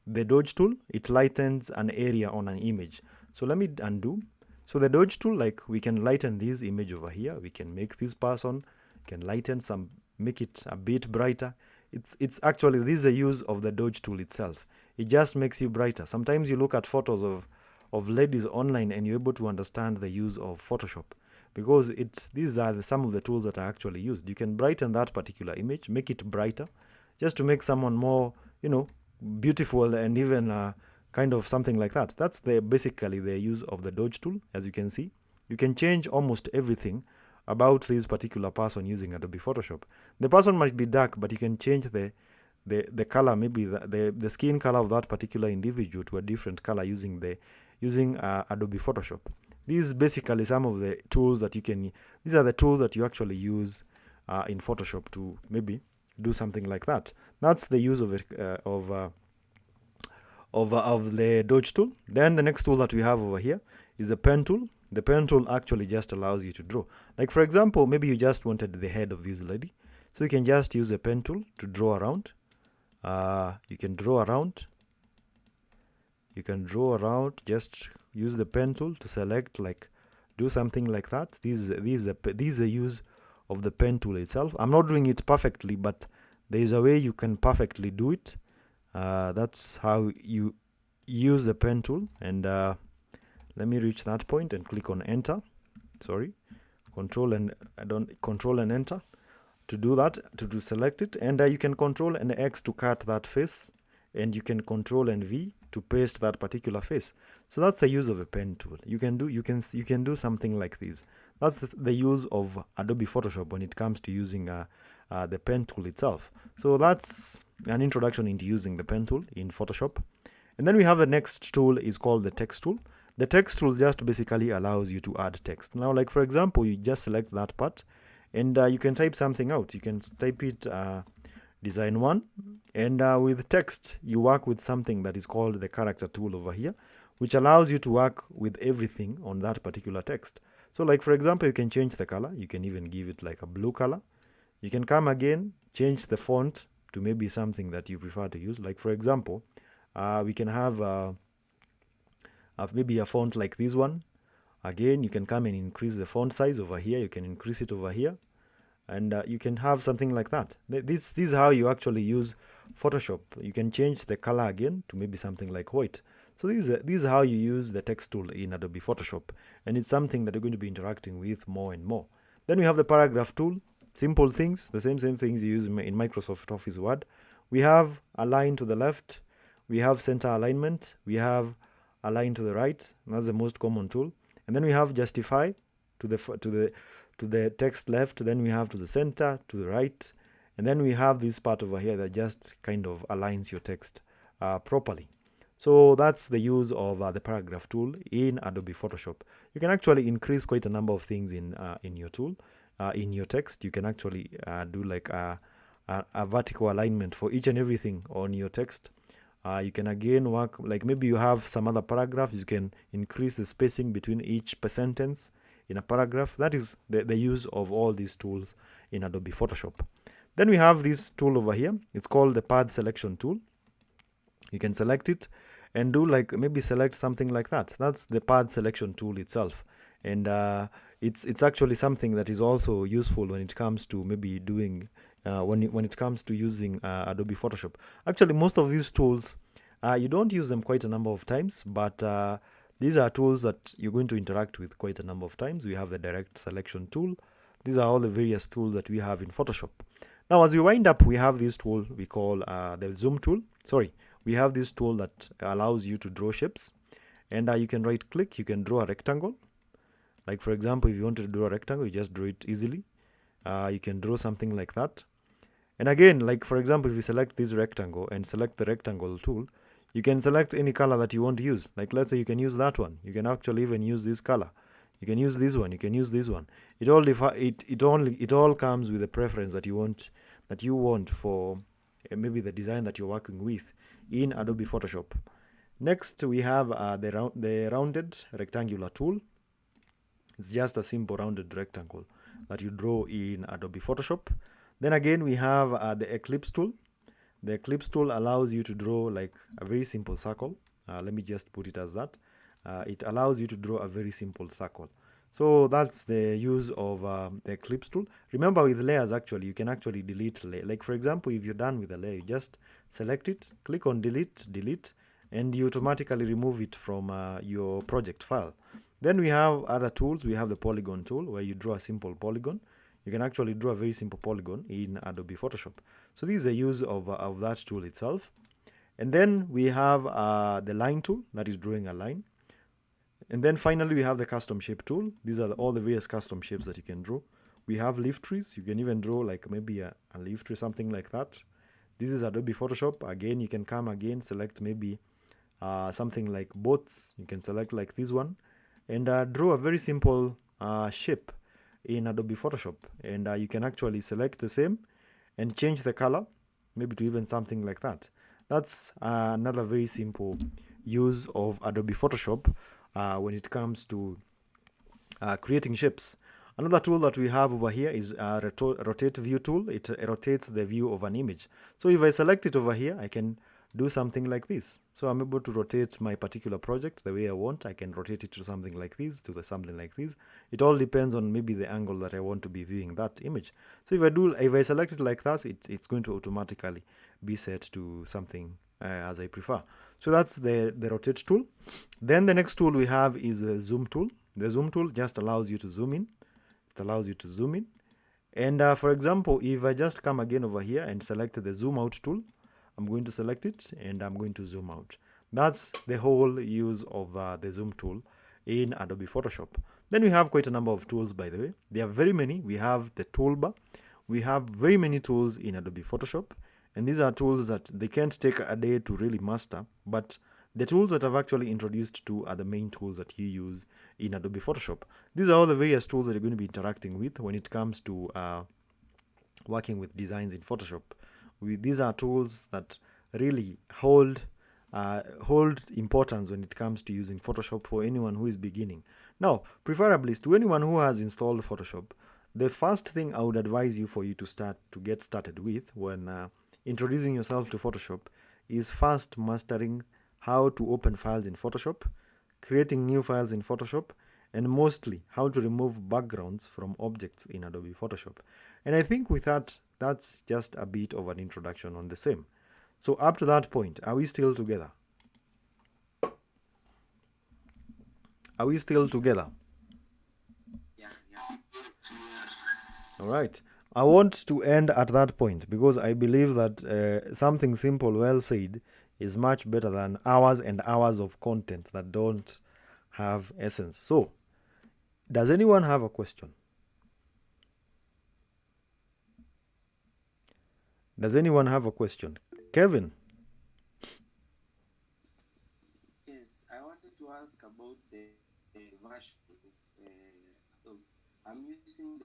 the dodge tool. It lightens an area on an image. So let me undo. So the dodge tool, like we can lighten this image over here. We can make this person, can lighten some, make it a bit brighter. It's actually, this is a use of the dodge tool itself. It just makes you brighter. Sometimes you look at photos of ladies online and you're able to understand the use of Photoshop, because these are some of the tools that are actually used. You can brighten that particular image, make it brighter, just to make someone more, beautiful, and even kind of something like that. That's basically the use of the dodge tool. As you can see, you can change almost everything about this particular person using Adobe Photoshop. The person might be dark, but you can change the color, maybe the skin color of that particular individual to a different color using Adobe Photoshop. These is basically some of the tools that these are the tools that you actually use in Photoshop to maybe do something like that. That's the use of the dodge tool. Then the next tool that we have over here is the pen tool. The pen tool actually just allows you to draw. Like for example, maybe you just wanted the head of this lady, so you can just use the pen tool to draw around. You can draw around. Just use the pen tool to select, like do something like that. These are use of the pen tool itself. I'm not doing it perfectly, but there is a way you can perfectly do it. That's how you use the pen tool. And let me reach that point and click on enter. Sorry, control and enter to do that, to select it. And you can control and X to cut that face, and you can control and V to paste that particular face. So that's the use of a pen tool. You can do something like this. That's the use of Adobe Photoshop when it comes to using the pen tool itself. So that's an introduction into using the pen tool in Photoshop. And then we have the next tool is called the text tool. The text tool just basically allows you to add text. Now, like for example, you just select that part, and you can type something out. You can type it design 1, and with text you work with something that is called the character tool over here, which allows you to work with everything on that particular text. So like for example, you can change the color. You can even give it like a blue color. You can come again, change the font to maybe something that you prefer to use. Like for example, we can have maybe a font like this one. Again, you can come and increase the font size over here. You can increase it over here, and you can have something like that. This is how you actually use Photoshop. You can change the color again to maybe something like white. So this is how you use the text tool in Adobe Photoshop, and it's something that you're going to be interacting with more and more. Then we have the paragraph tool. Simple things, the same things you use in Microsoft Office Word. We have align to the left. We have center alignment. We have align to the right. That's the most common tool. And then we have justify to the text left. Then we have to the center, to the right. And then we have this part over here that just kind of aligns your text properly. So that's the use of the paragraph tool in Adobe Photoshop. You can actually increase quite a number of things in your tool, in your text. You can actually do like a vertical alignment for each and everything on your text. You can again work, like maybe you have some other paragraphs, you can increase the spacing between each per sentence in a paragraph. That is the use of all these tools in Adobe Photoshop. Then we have this tool over here. It's called the pad selection tool. You can select it and do like maybe select something like that. That's the pad selection tool itself. And it's actually something that is also useful when it comes to maybe doing when it comes to using Adobe Photoshop. Actually, most of these tools you don't use them quite a number of times, but these are tools that you're going to interact with quite a number of times. We have the direct selection tool. These are all the various tools that we have in Photoshop. Now, as we wind up, we have this tool we call the zoom tool. Sorry, we have this tool that allows you to draw shapes, and you can right click, you can draw a rectangle. Like for example, if you want to draw a rectangle, you just draw it easily. You can draw something like that. And again, like for example, if you select this rectangle and select the rectangle tool, you can select any color that you want to use. Like let's say you can use that one. You can actually even use this color. You can use this one. You can use this one. It all comes with a preference that you want for maybe the design that you're working with in Adobe Photoshop. Next, we have the rounded rectangular tool. It's just a simple rounded rectangle that you draw in Adobe Photoshop. Then again, we have the ellipse tool. The ellipse tool allows you to draw like a very simple circle. Let me just put it as that. It allows you to draw a very simple circle. So that's the use of the ellipse tool. Remember, with layers, actually, you can actually delete layer. Like for example, if you're done with a layer, you just select it, click on delete, and you automatically remove it from your project file. Then we have other tools. We have the polygon tool, where you draw a simple polygon. You can actually draw a very simple polygon in Adobe Photoshop. So this is a use of that tool itself. And then we have the line tool, that is drawing a line. And then finally, we have the custom shape tool. These are all the various custom shapes that you can draw. We have leaf trees. You can even draw like maybe a leaf tree, something like that. This is Adobe Photoshop. Again, you can come again, select maybe something like boats. You can select like this one and draw a very simple shape in Adobe Photoshop. And you can actually select the same and change the color, maybe to even something like that. That's another very simple use of Adobe Photoshop when it comes to creating shapes. Another tool that we have over here is rotate view tool. It rotates the view of an image. So if I select it over here, I can do something like this. So I'm able to rotate my particular project the way I want. I can rotate it to something like this, to something like this. It all depends on maybe the angle that I want to be viewing that image. So if I select it like that, it's going to automatically be set to something as I prefer. So that's the rotate tool. Then the next tool we have is the zoom tool. The zoom tool just allows you to zoom in. It allows you to zoom in. And for example, if I just come again over here and select the zoom out tool, I'm going to select it and I'm going to zoom out. That's the whole use of the zoom tool in Adobe Photoshop. Then we have quite a number of tools, by the way. There are very many. We have the toolbar. We have very many tools in Adobe Photoshop. And these are tools that they can't take a day to really master, but the tools that I've actually introduced to are the main tools that you use in Adobe Photoshop. These are all the various tools that you're going to be interacting with when it comes to working with designs in Photoshop. These are tools that really hold importance when it comes to using Photoshop for anyone who is beginning. Now, preferably to anyone who has installed Photoshop, the first thing I would advise you for you to get started with when introducing yourself to Photoshop is first mastering how to open files in Photoshop, creating new files in Photoshop, and mostly how to remove backgrounds from objects in Adobe Photoshop. And I think with that, that's just a bit of an introduction on the same. So up to that point, are we still together? Are we still together? Yeah. All right. I want to end at that point because I believe that something simple, well said, is much better than hours and hours of content that don't have essence. So, does anyone have a question? Does anyone have a question? Kevin? Yes, I wanted to ask about the version. Of, I'm using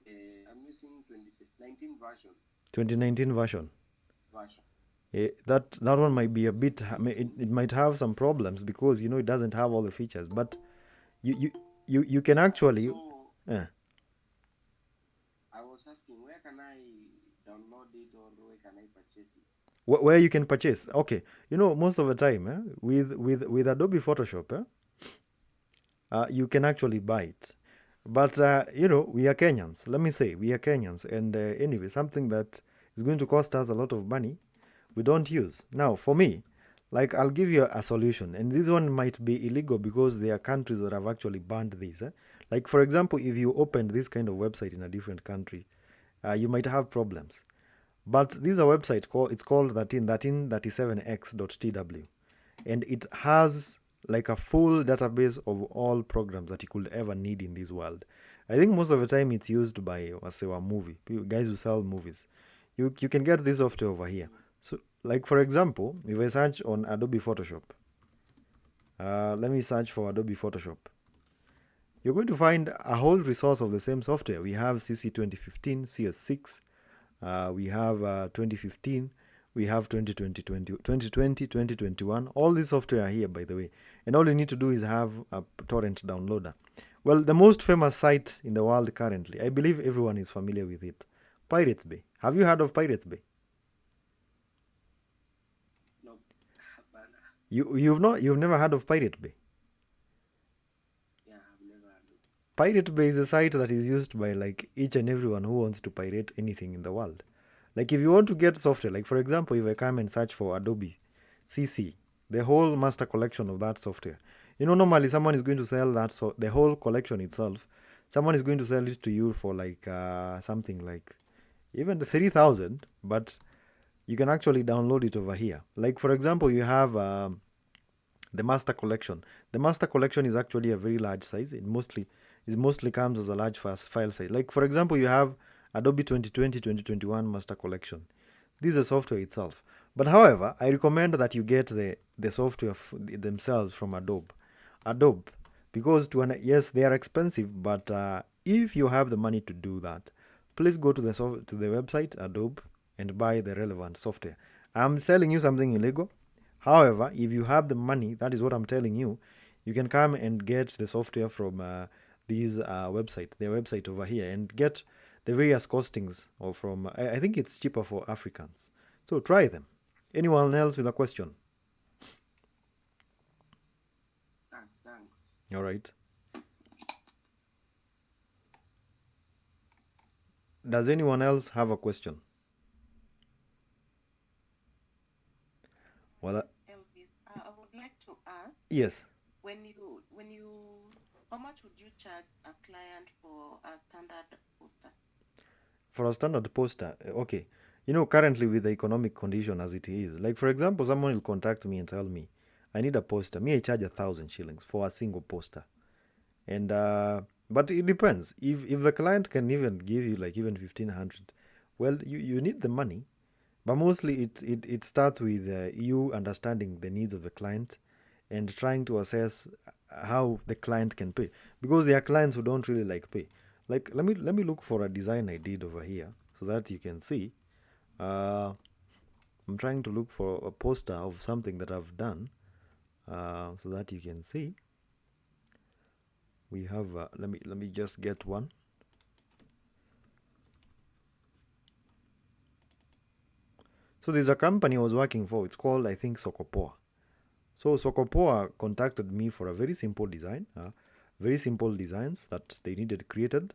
2019 version. 2019 version. Version. That one might be a bit. It might have some problems because it doesn't have all the features. But you can actually. So Eh. I was asking, where can I download it or where can I purchase it? Where you can purchase. Okay, most of the time with Adobe Photoshop, you can actually buy it. But we are Kenyans. Let me say we are Kenyans, and anyway, something that is going to cost us a lot of money, we don't use. Now, for me, like I'll give you a solution, and this one might be illegal because there are countries that have actually banned this. Like for example, if you opened this kind of website in a different country, you might have problems. But this is a website it's called 1337x.tw, and it has like a full database of all programs that you could ever need in this world. I think most of the time it's used by movie guys who sell movies. You can get this software over here. So like for example, if I search on Adobe Photoshop, let me search for Adobe Photoshop. You're going to find a whole resource of the same software. We have CC 2015, CS6, we have 2015, we have 2020, 2021. All this software are here, by the way. And all you need to do is have a torrent downloader. Well, the most famous site in the world currently, I believe everyone is familiar with it, Pirates Bay. Have you heard of Pirates Bay? No. You've never heard of Pirate Bay? Yeah, I've never heard of it. Pirate Bay is a site that is used by like each and everyone who wants to pirate anything in the world. Like if you want to get software, like for example, if I come and search for Adobe CC, the whole master collection of that software. Normally someone is going to sell that, so the whole collection itself, someone is going to sell it to you for like something like even 3,000, but you can actually download it over here. Like for example, you have the master collection. The master collection is actually a very large size. It mostly comes as a large file size. Like for example, you have Adobe 2020 2021 master collection. This is the software itself. But however, I recommend that you get the software themselves from Adobe, because yes, they are expensive, but if you have the money to do that, please go to the website Adobe and buy the relevant software. I'm selling you something illegal. However, if you have the money, that is what I'm telling you, you can come and get the software from their website over here, and get the various costings, I think it's cheaper for Africans. So try them. Anyone else with a question? All right. Does anyone else have a question? Well, Elvis, I would like to ask, yes. when you, how much would you charge a client for a standard poster? For a standard poster, okay. Currently with the economic condition as it is, like for example, someone will contact me and tell me, I need a poster. Me, I charge 1,000 shillings for a single poster. And but it depends. If the client can even give you like even 1,500, well, you need the money. But mostly it starts with you understanding the needs of the client and trying to assess how the client can pay, because there are clients who don't really like pay. Like let me look for a design I did over here so that you can see. uh, I'm trying to look for a poster of something that I've done, so that you can see. We have let me just get one. So there's a company I was working for. It's called, I think, Sokopoa. So Sokopoa contacted me for a very simple design, very simple designs that they needed created,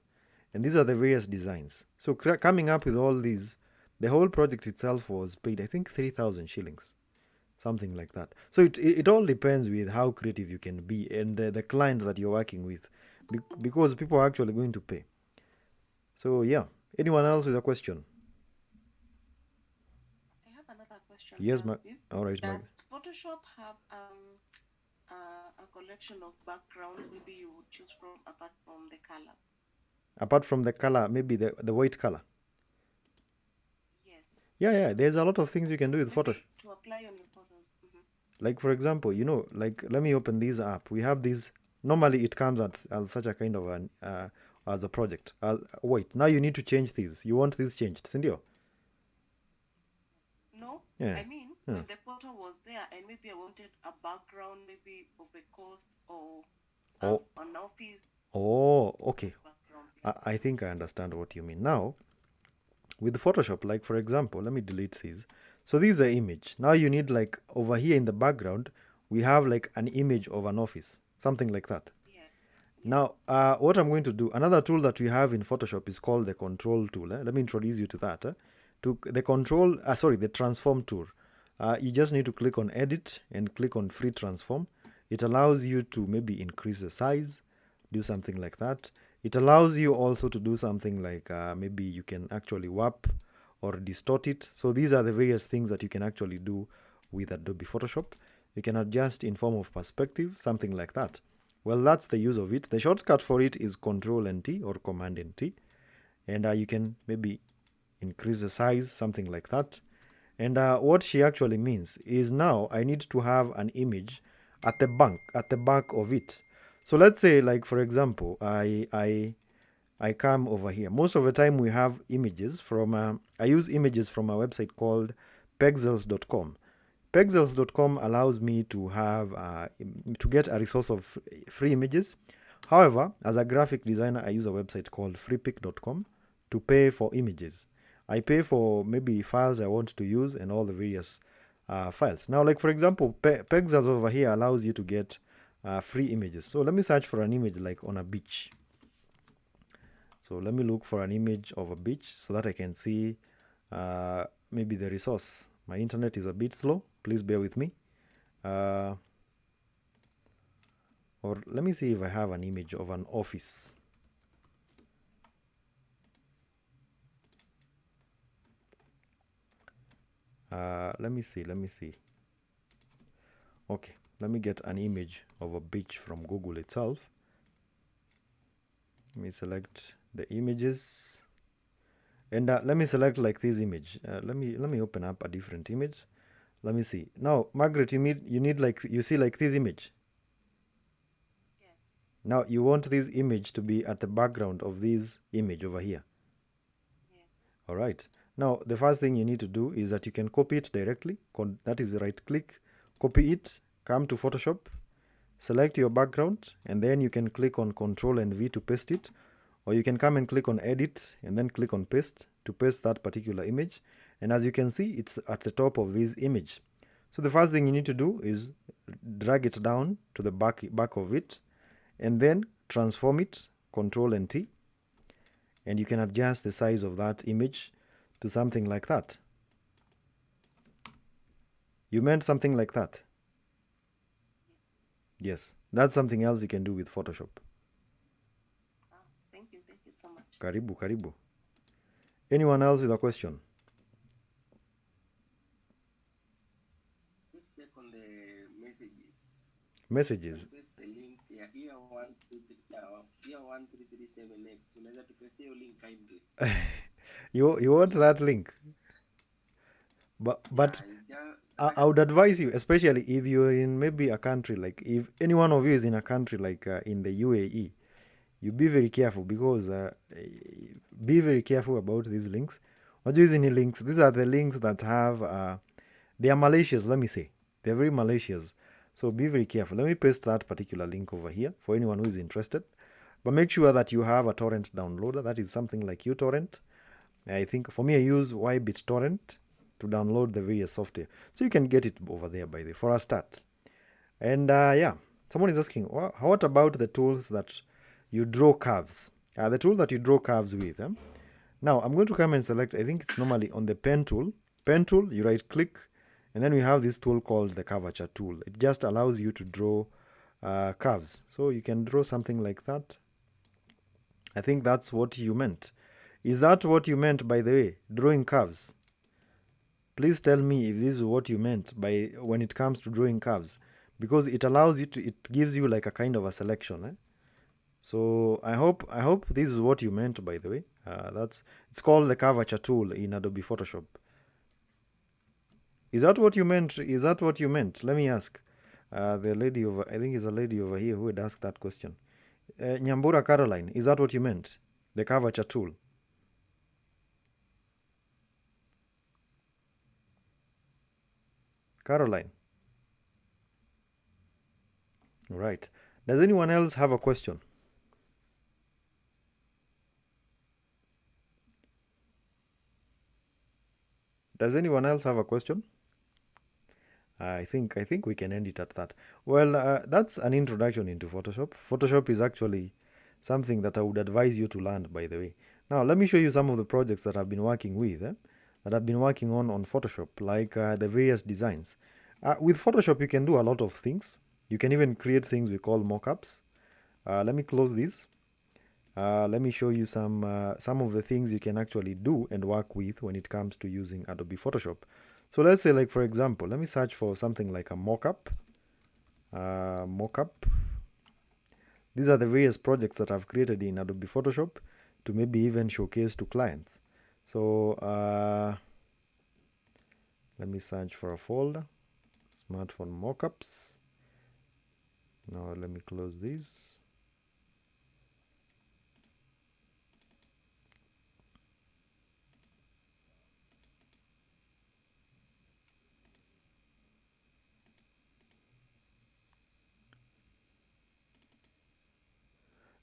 and these are the various designs. So coming up with all these, the whole project itself was paid, I think, 3,000 shillings, something like that. So it all depends with how creative you can be and the client that you're working with, because people are actually going to pay. So yeah, anyone else with a question? I have another question, Yes, Elvis. all right, Does Photoshop have a collection of backgrounds maybe you would choose from apart from the color? apart from the color, maybe the white color. Yes. Yeah, there's a lot of things you can do with Maybe Photoshop. to apply on your photos. Like for example, like let me open this app. We have this. Normally, it comes as such a kind of an as a project. Wait, now you need to change these. You want this changed, Cindy? No, Yeah. I mean, when the photo was there and maybe I wanted a background maybe of a coast or an office Oh, okay. background. Yeah. I think I understand what you mean now. With Photoshop, like for example, let me delete these. So these are image. Now you need, like, over here in the background, we have like an image of an office, something like that. Yeah. Now, what I'm going to do, another tool that we have in Photoshop is called the control tool. Let me introduce you to that. To the control, the transform tool. You just need to click on edit and click on free transform. It allows you to maybe increase the size, do something like that. It allows you also to do something like maybe you can actually warp or distort it. So these are the various things that you can actually do with Adobe Photoshop. You can adjust in form of perspective, something like that. Well, that's the use of it. The shortcut for it is Control and T or Command and T. And you can maybe increase the size, something like that. And what she actually means is now I need to have an image at the back of it. So let's say, like for example, I come over here. Most of the time we have images from I use images from a website called pexels.com. Pexels.com allows me to have to get a resource of free images. However, as a graphic designer, I use a website called freepik.com to pay for images. I pay for maybe files I want to use and all the various files. Now, like for example, Pexels over here allows you to get free images. So let me search for an image like on a beach. So let me look for an image of a beach so that I can see maybe the resource. My internet is a bit slow. Please bear with me. Or let me see if I have an image of an office. Let me see. Okay, let me get an image of a beach from Google itself. Let me select the images. And let me select like this image. Let me open up a different image. Let me see. Now, Margaret, you need like, you see like this image. Yes. Now you want this image to be at the background of this image over here. Yes. All right. Now the first thing you need to do is that you can copy it directly. That is right click, copy it, come to Photoshop, select your background, and then you can click on Control and V to paste it. Or you can come and click on edit and then click on paste to paste that particular image. And as you can see, it's at the top of this image. So the first thing you need to do is drag it down to the back of it. and then transform it, Control and T, and you can adjust the size of that image to something like that. You meant something like that? Yes, that's something else you can do with Photoshop. Thank you so much. Karibu, karibu. Anyone else with a question? Just check on the messages. Messages. Paste the link ya hiyo 1337X. Unaweza tupaste hiyo link kindly. You want that link? But I would advise you, especially if you're in maybe a country, like if any one of you is in a country like in the UAE, you be very careful, because be very careful about these links. What using the links? These are the links that have they are malicious. Let me say they're very malicious. So be very careful. Let me paste that particular link over here for anyone who is interested. But make sure that you have a torrent downloader. That is something like uTorrent. I think for me, I use YBitTorrent to download the various software. So you can get it over there, by the way, for a start. And yeah, someone is asking, what about the tools that you draw curves? The tool that you draw curves with. Now, I'm going to come and select, I think it's normally on the pen tool. Pen tool, you right click, and then we have this tool called the curvature tool. It just allows you to draw curves. So you can draw something like that. I think that's what you meant. Is that what you meant, by the way, drawing curves? Please tell me if this is what you meant by when it comes to drawing curves, because it allows you to, it gives you like a kind of a selection. So I hope this is what you meant, by the way. It's called the curvature tool in Adobe Photoshop. Is that what you meant? Is that what you meant? Let me ask. The lady over, I think it's a lady over here who had asked that question. Nyambura Caroline, is that what you meant? The curvature tool. Caroline. All right. Does anyone else have a question? Does anyone else have a question? I think we can end it at that. Well, that's an introduction into Photoshop. Photoshop is actually something that I would advise you to learn, by the way. Now, let me show you some of the projects that I've been working with, that I've been working on Photoshop, like the various designs. With Photoshop, you can do a lot of things. You can even create things we call mockups. Let me close this. Let me show you some of the things you can actually do and work with when it comes to using Adobe Photoshop. So let's say, like, for example, let me search for something like a mockup. Mockup. These are the various projects that I've created in Adobe Photoshop to maybe even showcase to clients. So let me search for a folder, smartphone mockups. Now let me close this.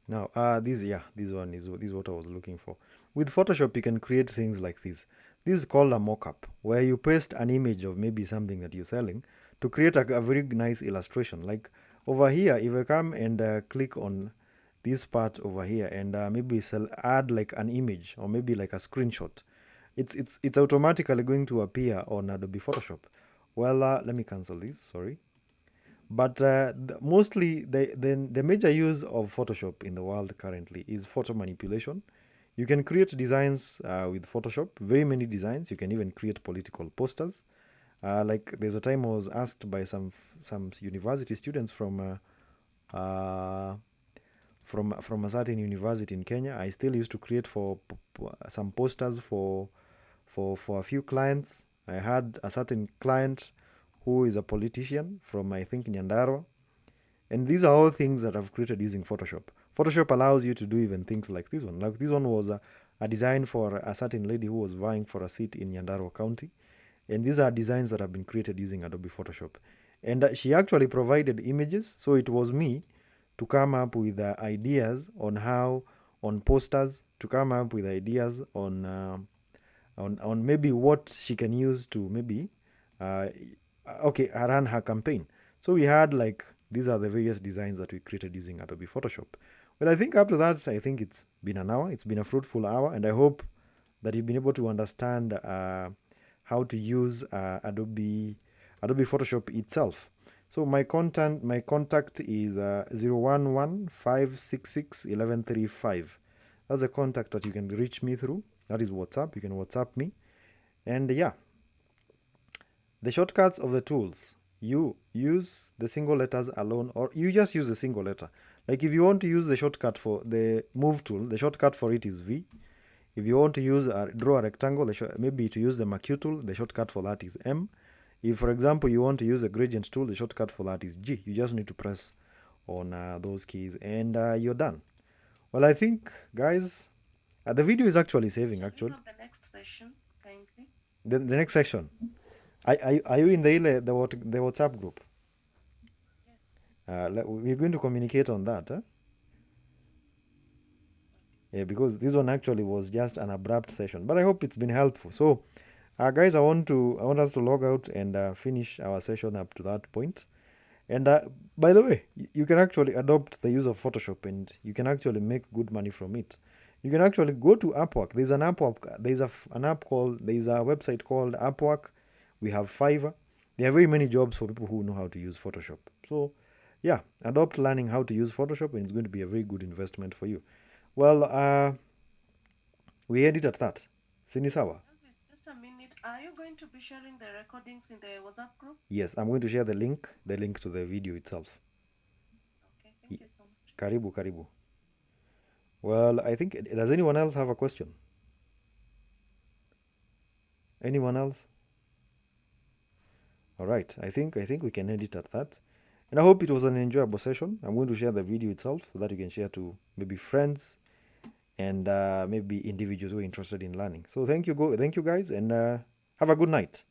Now, this one is what I was looking for. With Photoshop, you can create things like this. This is called a mockup, where you paste an image of maybe something that you're selling to create a very nice illustration. Like over here, if I come and click on this part over here and maybe add like an image or maybe like a screenshot, it's automatically going to appear on Adobe Photoshop. Well, let me cancel this. Sorry. But mostly the major use of Photoshop in the world currently is photo manipulation. You can create designs with Photoshop, very many designs. You can even create political posters. Like there's a time I was asked by some university students from a certain university in Kenya. I still used to create for some posters for a few clients. I had a certain client who is a politician from, I think, Nyandarua. And these are all things that I've created using Photoshop. Photoshop allows you to do even things like this one. Like this one was a design for a certain lady who was vying for a seat in Nyandarua County. And these are designs that have been created using Adobe Photoshop. And she actually provided images. So it was me to come up with ideas on how, on posters, to come up with ideas on maybe what she can use to maybe run her campaign. So we had like these are the various designs that we created using Adobe Photoshop. Well, I think up to that, I think it's been an hour. It's been a fruitful hour, and I hope that you've been able to understand how to use Adobe Photoshop itself. So my contact is 011-566-1135. That's a contact that you can reach me through. That is WhatsApp. You can WhatsApp me. And yeah, the shortcuts of the tools. You use the single letters alone, or you just use a single letter. Like if you want to use the shortcut for the move tool, the shortcut for it is V. If you want to use draw a rectangle, maybe to use the marquee tool, the shortcut for that is M. If, for example, you want to use a gradient tool, the shortcut for that is G. You just need to press on those keys, and you're done. Well, I think, guys, the video is actually saving. Actually, the next session, kindly. The next section. Are you in the WhatsApp group? Yes. We're going to communicate on that. Huh? Yeah, because this one actually was just an abrupt session, but I hope it's been helpful. So, guys, I want us to log out and finish our session up to that point. And by the way, you can actually adopt the use of Photoshop, and you can actually make good money from it. You can actually go to Upwork. There's a website called Upwork. We have Fiverr. There are very many jobs for people who know how to use Photoshop. So, yeah, adopt learning how to use Photoshop, and it's going to be a very good investment for you. Well, we end it at that. Sinisawa. Just a minute. Are you going to be sharing the recordings in the WhatsApp group? Yes, I'm going to share the link to the video itself. Okay, thank you so much. Karibu. Well, I think, does anyone else have a question? Anyone else? All right, I think we can end it at that. And I hope it was an enjoyable session. I'm going to share the video itself so that you can share to maybe friends and maybe individuals who are interested in learning. So thank you guys, and have a good night.